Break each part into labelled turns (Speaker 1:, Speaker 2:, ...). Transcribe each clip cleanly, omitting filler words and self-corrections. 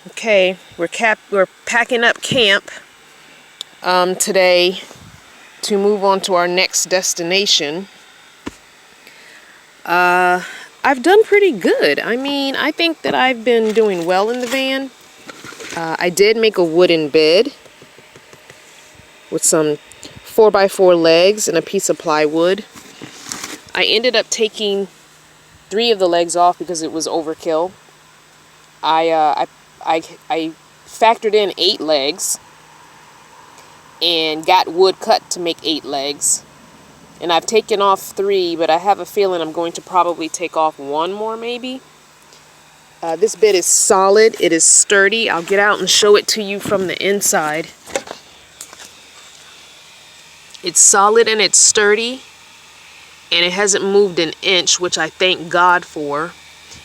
Speaker 1: Okay, we're packing up camp today to move on to our next destination. I've done pretty good. I mean, I think that I've been doing well in the van. I did make a wooden bed with some 4x4 legs and a piece of plywood. I ended up taking 3 of the legs off because it was overkill. I factored in 8 legs and got wood cut to make 8 legs. And I've taken off 3, but I have a feeling I'm going to probably take off 1 more maybe. This bed is solid. It is sturdy. I'll get out and show it to you from the inside. It's solid and it's sturdy. And it hasn't moved an inch, which I thank God for.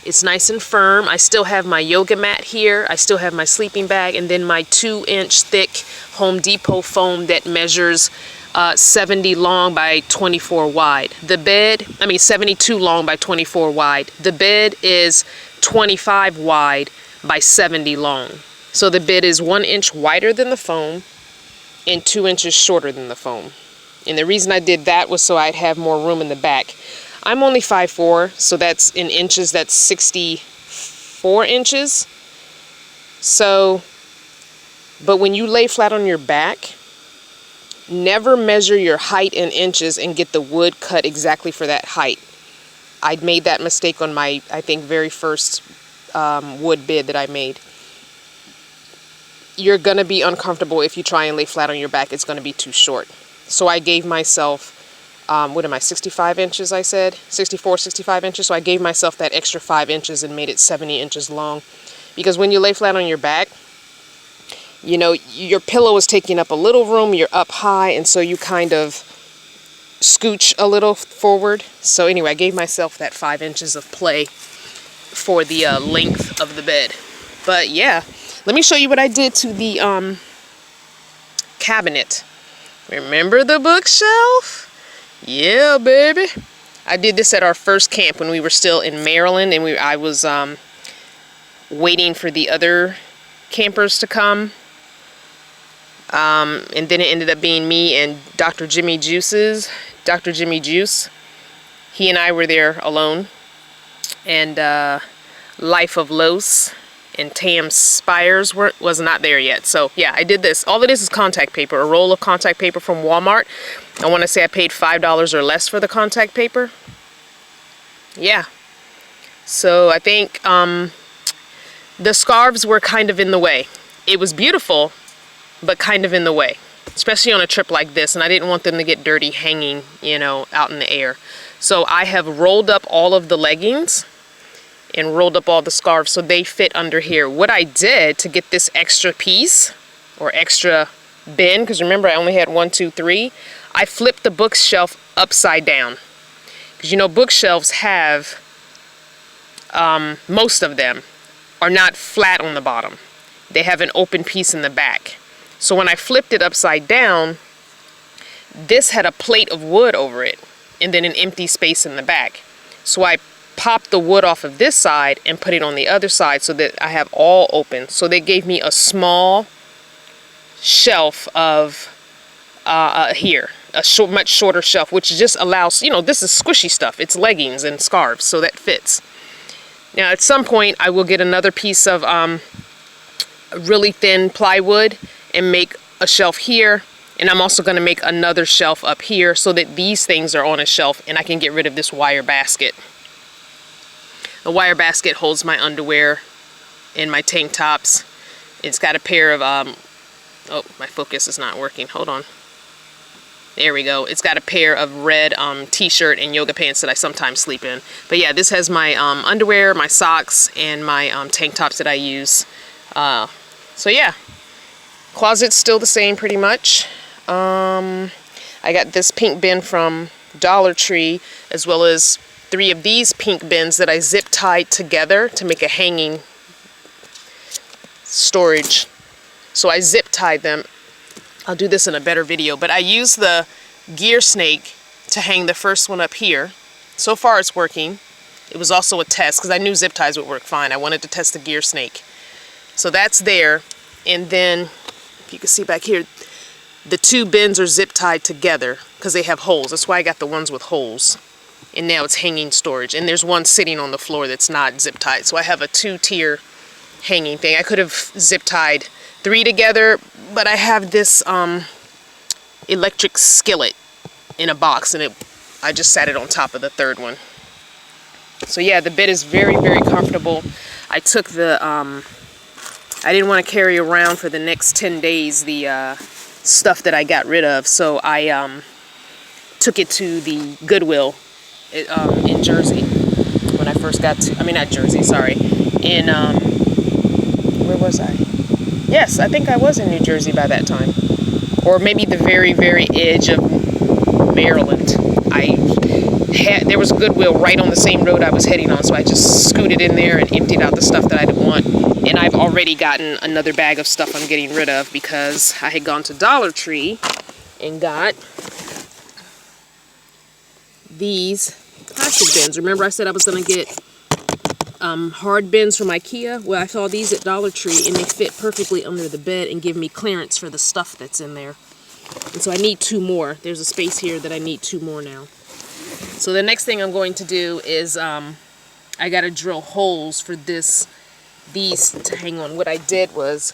Speaker 1: It's nice and firm. I still have my yoga mat here. I still have my sleeping bag, and then my 2-inch thick Home Depot foam that measures 70 long by 24 wide. The bed, 72 long by 24 wide. The bed is 25 wide by 70 long. So the bed is 1 inch wider than the foam and 2 inches shorter than the foam. And the reason I did that was so I'd have more room in the back. I'm only 5'4", so that's in inches, that's 64 inches. So, but when you lay flat on your back, never measure your height in inches and get the wood cut exactly for that height. I made that mistake on my, I think, very first wood bed that I made. You're going to be uncomfortable if you try and lay flat on your back. It's going to be too short. So I gave myself, 65 inches, I said? 65 inches. So I gave myself that extra 5 inches and made it 70 inches long. Because when you lay flat on your back, you know, your pillow is taking up a little room, you're up high, and so you kind of scooch a little forward. So anyway, I gave myself that 5 inches of play for the length of the bed. But yeah, let me show you what I did to the cabinet. Remember the bookshelf? Yeah, baby. I did this at our first camp when we were still in Maryland, and I was waiting for the other campers to come. And then it ended up being me and Dr. Jimmy Juice. He and I were there alone. And Life of Los and Tam Spires was not there yet. So yeah, I did this. All it is contact paper, a roll of contact paper from Walmart. I want to say I paid $5 or less for the contact paper. Yeah. So I think the scarves were kind of in the way. It was beautiful, but kind of in the way, especially on a trip like this. And I didn't want them to get dirty hanging, you know, out in the air. So I have rolled up all of the leggings and rolled up all the scarves so they fit under here. What I did to get this extra piece or extra bin, because remember I only had 1, 2, 3, I flipped the bookshelf upside down. Because you know bookshelves have, most of them are not flat on the bottom. They have an open piece in the back. So when I flipped it upside down, this had a plate of wood over it and then an empty space in the back. So I popped the wood off of this side and put it on the other side so that I have all open. So they gave me a small shelf of here, a much shorter shelf, which just allows, you know, this is squishy stuff. It's leggings and scarves, so that fits. Now at some point I will get another piece of really thin plywood and make a shelf here. And I'm also going to make another shelf up here so that these things are on a shelf and I can get rid of this wire basket. The wire basket holds my underwear and my tank tops. It's got a pair of, oh, my focus is not working. Hold on. There we go. It's got a pair of red t-shirt and yoga pants that I sometimes sleep in. But yeah, this has my underwear, my socks, and my tank tops that I use. So yeah, closet's still the same pretty much. I got this pink bin from Dollar Tree, as well as 3 of these pink bins that I zip tied together to make a hanging storage. So I zip tied them. I'll do this in a better video, but I used the gear snake to hang the first one up here. So far it's working. It was also a test because I knew zip ties would work fine. I wanted to test the gear snake. So that's there. And then, if you can see back here, the two bins are zip tied together because they have holes. That's why I got the ones with holes. And now it's hanging storage. And there's one sitting on the floor that's not zip tied. So I have a 2-tier hanging thing. I could have zip tied 3 together, but I have this electric skillet in a box, and I just sat it on top of the third one. So yeah, the bed is very, very comfortable. I took the I didn't want to carry around for the next 10 days the stuff that I got rid of, so I took it to the Goodwill in Jersey when I first got to, I mean not Jersey, sorry, in where was I? Yes, I think I was in New Jersey by that time, or maybe the very, very edge of Maryland. There was Goodwill right on the same road I was heading on, so I just scooted in there and emptied out the stuff that I didn't want. And I've already gotten another bag of stuff I'm getting rid of because I had gone to Dollar Tree and got these plastic bins. Remember I said I was going to get hard bins from IKEA? Well, I saw these at Dollar Tree and they fit perfectly under the bed and give me clearance for the stuff that's in there. And so I need 2 more. There's a space here that I need 2 more now. So the next thing I'm going to do is I got to drill holes for these to hang on. What I did was,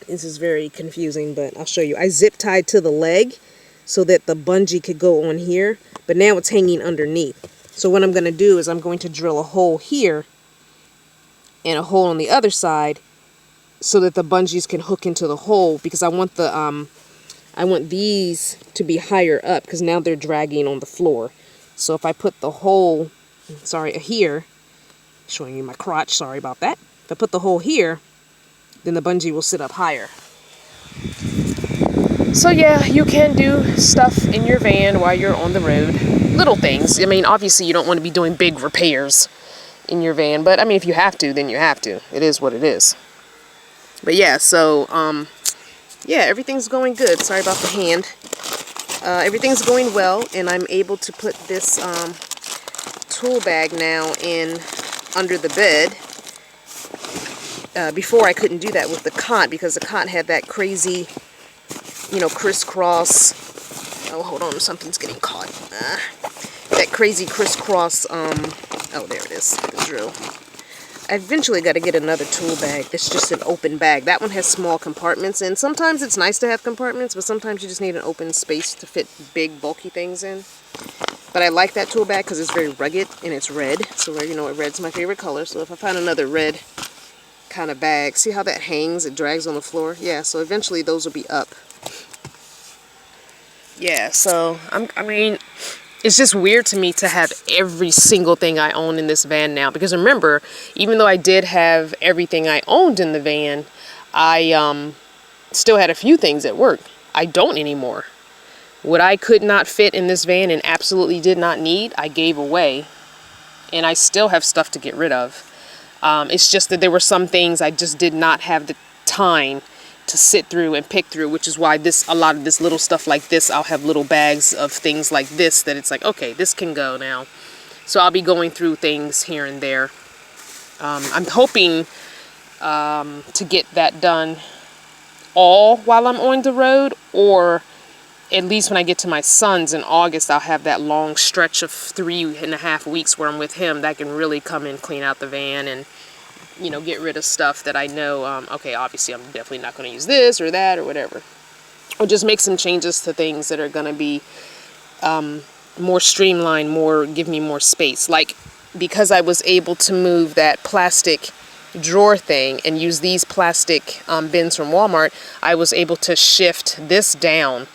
Speaker 1: this is very confusing, but I'll show you. I zip tied to the leg so that the bungee could go on here, but now it's hanging underneath. So what I'm going to do is I'm going to drill a hole here and a hole on the other side so that the bungees can hook into the hole, because I want these to be higher up because now they're dragging on the floor. So if I put the hole, sorry, here, showing you my crotch, sorry about that. If I put the hole here, then the bungee will sit up higher. So yeah, you can do stuff in your van while you're on the road. Little things. I mean, obviously you don't want to be doing big repairs in your van, but I mean, if you have to, then you have to. It is what it is. But yeah, so, yeah, everything's going good. Sorry about the hand. Everything's going well, and I'm able to put this tool bag now in under the bed. Before I couldn't do that with the cot because the cot had that crazy, crisscross. Oh, hold on, something's getting caught. That crazy crisscross. Oh, there it is. The drill. I eventually got to get another tool bag that's just an open bag. That one has small compartments, and sometimes it's nice to have compartments, but sometimes you just need an open space to fit big, bulky things in. But I like that tool bag because it's very rugged, and it's red. So, red's my favorite color. So if I find another red kind of bag, see how that hangs? It drags on the floor. Yeah, so eventually those will be up. Yeah, so, I mean, it's just weird to me to have every single thing I own in this van now. Because remember, even though I did have everything I owned in the van, I still had a few things at work. I don't anymore. What I could not fit in this van and absolutely did not need, I gave away. And I still have stuff to get rid of. It's just that there were some things I just did not have the time to sit through and pick through, which is why a lot of this little stuff like this, I'll have little bags of things like this that it's like, okay, this can go now. So I'll be going through things here and there. I'm hoping to get that done all while I'm on the road, or at least when I get to my son's in August, I'll have that long stretch of 3.5 weeks where I'm with him that can really come and clean out the van and get rid of stuff that I know, okay, obviously I'm definitely not going to use this or that or whatever. Or just make some changes to things that are going to be more streamlined, give me more space. Like, because I was able to move that plastic drawer thing and use these plastic bins from Walmart, I was able to shift this down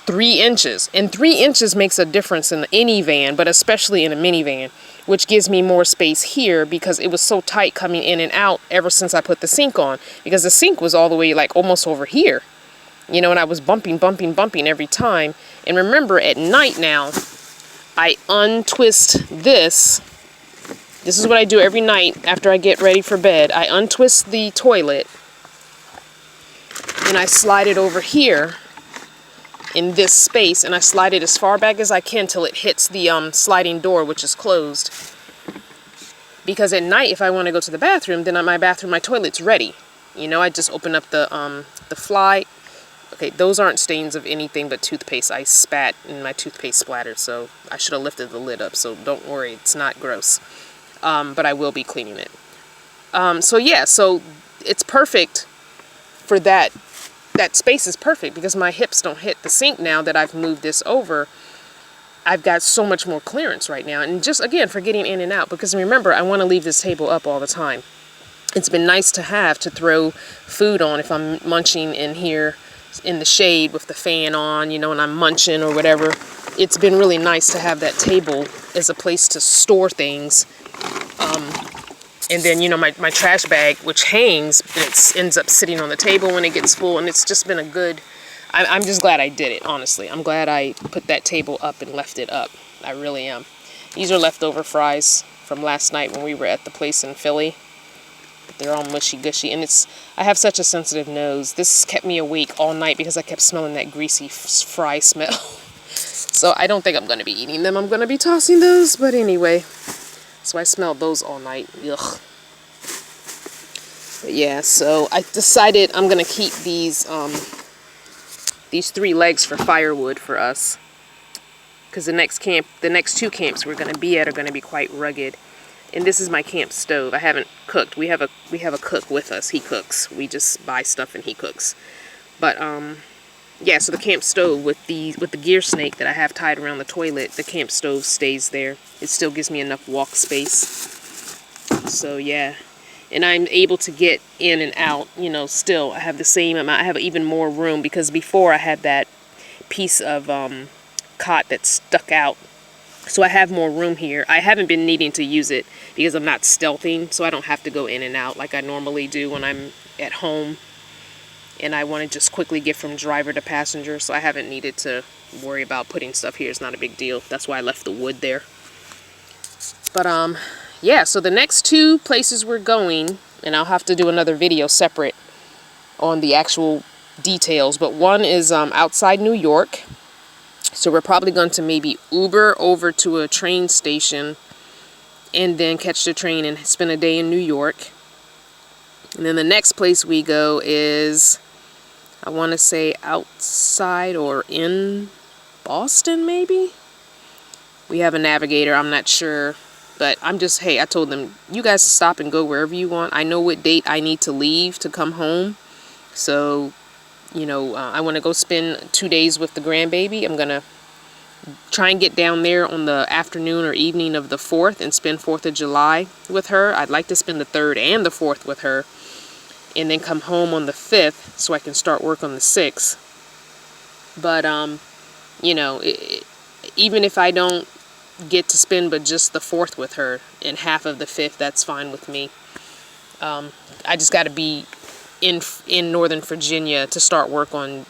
Speaker 1: 3 inches. And 3 inches makes a difference in any van, but especially in a minivan, which gives me more space here because it was so tight coming in and out ever since I put the sink on. Because the sink was all the way like almost over here, and I was bumping every time. And remember, at night now, I untwist this. This is what I do every night after I get ready for bed. I untwist the toilet and I slide it over here in this space, and I slide it as far back as I can till it hits the sliding door, which is closed. Because at night, if I want to go to the bathroom, then my toilet's ready. You know, I just opened up the fly. Okay, those aren't stains of anything but toothpaste. I spat and my toothpaste splattered, so I should have lifted the lid up, so don't worry, it's not gross. But I will be cleaning it. So yeah, so it's perfect for that. That space is perfect because my hips don't hit the sink now that I've moved this over. I've got so much more clearance right now. And just, again, for getting in and out. Because remember, I want to leave this table up all the time. It's been nice to have to throw food on if I'm munching in here in the shade with the fan on, you know, and I'm munching or whatever. It's been really nice to have that table as a place to store things. And then, you know, my trash bag, which hangs, it ends up sitting on the table when it gets full. And it's just been a good... I'm just glad I did it, honestly. I'm glad I put that table up and left it up. I really am. These are leftover fries from last night when we were at the place in Philly. But they're all mushy-gushy. And I have such a sensitive nose. This kept me awake all night because I kept smelling that greasy fry smell. So I don't think I'm going to be eating them. I'm going to be tossing those. But anyway... So I smelled those all night. Ugh. But yeah, so I decided I'm going to keep these 3 legs for firewood for us. Because the next two camps we're going to be at are going to be quite rugged. And this is my camp stove. I haven't cooked. We have a cook with us. He cooks. We just buy stuff and he cooks. But yeah, so the camp stove with the gear snake that I have tied around the toilet, the camp stove stays there. It still gives me enough walk space. So yeah, and I'm able to get in and out, you know, still. I have the same amount. I have even more room because before I had that piece of cot that stuck out. So I have more room here. I haven't been needing to use it because I'm not stealthing, so I don't have to go in and out like I normally do when I'm at home. And I want to just quickly get from driver to passenger, so I haven't needed to worry about putting stuff here. It's not a big deal. That's why I left the wood there. But yeah, so the next 2 places we're going, and I'll have to do another video separate on the actual details, but one is outside New York. So we're probably going to maybe Uber over to a train station and then catch the train and spend a day in New York. And then the next place we go is, I want to say outside or in Boston, maybe? We have a navigator, I'm not sure. But I'm just, hey, I told them, you guys stop and go wherever you want. I know what date I need to leave to come home. So, you know, I want to go spend 2 days with the grandbaby. I'm going to try and get down there on the afternoon or evening of the 4th and spend 4th of July with her. I'd like to spend the 3rd and the 4th with her. And then come home on the 5th so I can start work on the 6th. But, you know, even if I don't get to spend but just the 4th with her and half of the 5th, that's fine with me. I just got to be in Northern Virginia to start work on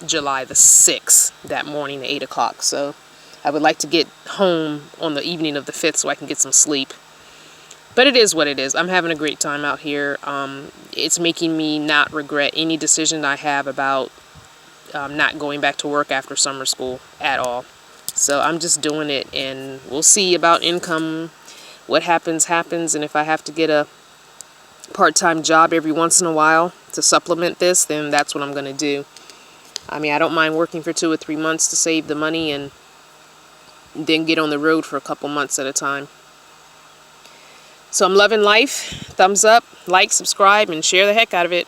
Speaker 1: July the 6th that morning at 8 o'clock. So I would like to get home on the evening of the 5th so I can get some sleep. But it is what it is. I'm having a great time out here. It's making me not regret any decision I have about not going back to work after summer school at all. So I'm just doing it, and we'll see about income. What happens, happens. And if I have to get a part-time job every once in a while to supplement this, then that's what I'm going to do. I mean, I don't mind working for 2 or 3 months to save the money and then get on the road for a couple months at a time. So I'm loving life. Thumbs up, like, subscribe, and share the heck out of it.